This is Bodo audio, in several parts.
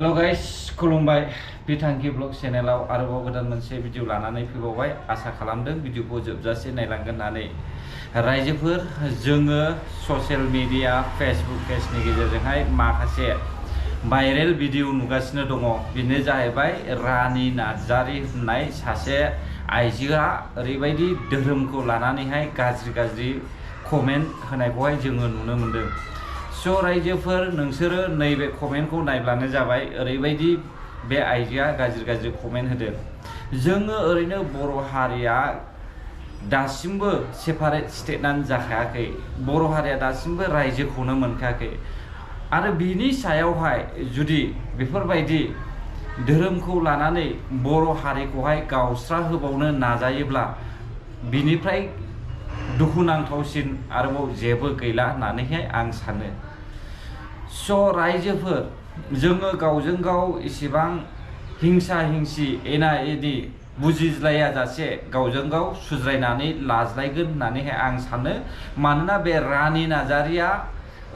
हेलो गाइस खुलुमबाय बिथांखि ब्लग चेनेलाव आरोबाव गोदान मोनसे भिडिअ लानानै फैबावबाय आसा खालामदों भिडिअखौ जोबजासे नायलांगोन होननानै रायजोफोर जोङो ससियेल मिडिया फेसबुक पेजनि गेजेरजोंहाय माखासे भाइरेल भिडिअ नुगासिनो दङ बेनो जाहैबाय रानि नार्जारि होननाय सासे आइजोआ ओरैबायदि धोरोमखौ लानानैहाय गाज्रि कमेन्ट होनायखौहाय जोङो नुनो मोनदों। स' रायजोफोर नोंसोरो नैबे कमेन्टखौ नायब्लानो जाबाय ओरैबायदि बे आइजोआ गाज्रि कमेन्ट होदों। जोङो ओरैनो बर' हारिया दासिमबो सेपारेट स्टेटआनो जाखायाखै, बर' हारिया दासिमबो रायजोखौनो मोनखायाखै आरो बिनि सायावहाय जुदि बेफोरबायदि धोरोमखौ लानानै बर' हारिखौहाय गावस्रा होबावनो नाजायोब्ला बिनिफ्राय दुखुनांथावसिन आरोबाव जेबो गैला होननानैहाय आं सानो। स' रायजोफोर जोङो गावजों गाव इसेबां हिंसा हिंसि एना एनि बुजिज्लाया जासे गावजों गाव सुज्रायनानै लाज्लायगोन होननानैहाय आं सानो। मानोना बे रानि नार्जारिया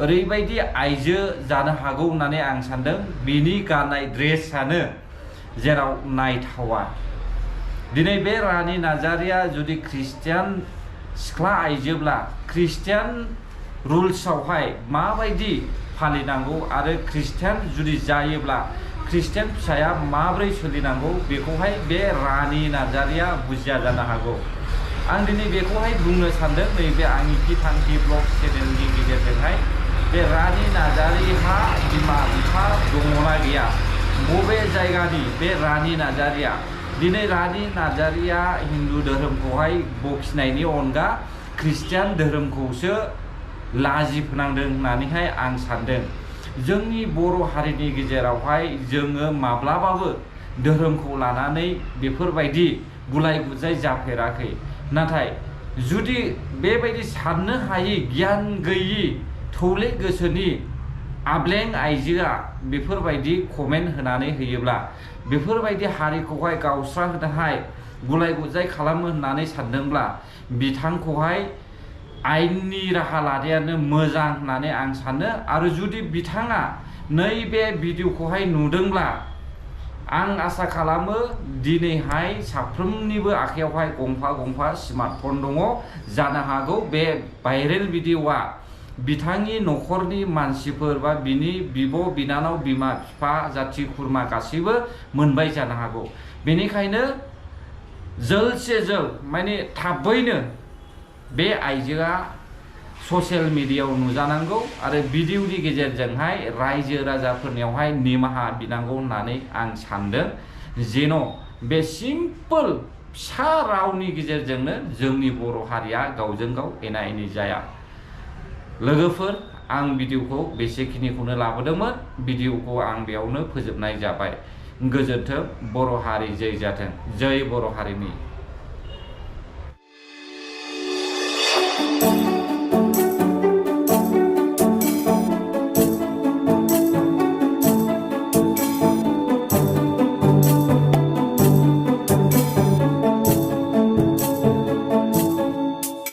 ओरैबायदि आइजो जानो हागौ होननानै आं सानदों। बिनि गाननाय ड्रेसानो जेराव नायथावा। दिनै बे रानि नार्जारिया जुदि ख्रिस्टियान सिख्ला आइजोब्ला ख्रिस्टियान रुल्सआवहाय माबायदि फालिनांगौ आरो ख्रिस्टियान जुदि जायोब्ला ख्रिस्टियान फिसाया माबोरै सोलिनांगौ बेखौहाय बे रानि नार्जारिया बुजिया जानो हागौ। आं दिनै बेखौहाय बुंनो सानदों नैबे आंनि बिथांखि ब्लग चेनेलनि गेजेरजोंहाय बे रानि नार्जारिहा बिमा बिफा दङना गैया, बबे जायगानि बे रानि नार्जारिया। दिनै रानि नार्जारिया हिन्दु धोरोमखौहाय बखिनायनि अनगा ख्रिस्टियान धोरोमखौसो लाजि फोनांदों होननानैहाय आं सानदों। जोंनि बर' हारिनि गेजेरावहाय जोङो माब्लाबाबो धोरोमखौ लानानै बेफोरबायदि गुलाय गुजाय जाफेराखै। नाथाय जुदि बेबायदि साननो हायि गियान गैयि थौले गोसोनि आब्लें आइजोआ बेफोरबायदि कमेन्ट होनानै होयोब्ला बेफोरबायदि हारिखौहाय गावस्रा होनोहाय गुलाय गुजाय खालामो होननानै सानदोंब्ला बिथांखौहाय आयेननि राहा लानायानो मोजां होननानै आं सानो। आरो जुदि बिथाङा नैबे भिडिअखौहाय नुदोंब्ला आं आसा खालामो दिनैहाय साफ्रोमनिबो आखायावहाय गंफा स्मार्टफन दङ। जानो हागौ बे भाइरेल भिडिअआ बिथांनि न'खरनि मानसिफोर बा बिनि बिब' बिनानाव बिमा बिफा जाथि खुरमा गासैबो मोनबाय जानो हागौ। बेनिखायनो माने थाबैनो बे आइजोआ ससियेल मिडियायाव नुजानांगौ आरो भिडिअनि गेजेरजोंहाय रायजो राजाफोरनियावहाय निमाहा बिनांगौ होननानै आं सानदों। जेन' बे सिम्पोल फिसा रावनि गेजेरजोंनो जोंनि बर' हारिया गावजों गाव एना एनि जाया। लोगोफोर आं भिडिअखौ बेसेखिनिखौनो लाबोदोंमोन। भिडिअखौ आं बेयावनो फोजोबनाय जाबाय। गोजोन्थों। बर' हारि जै जाथों। जै बर' हारिनि।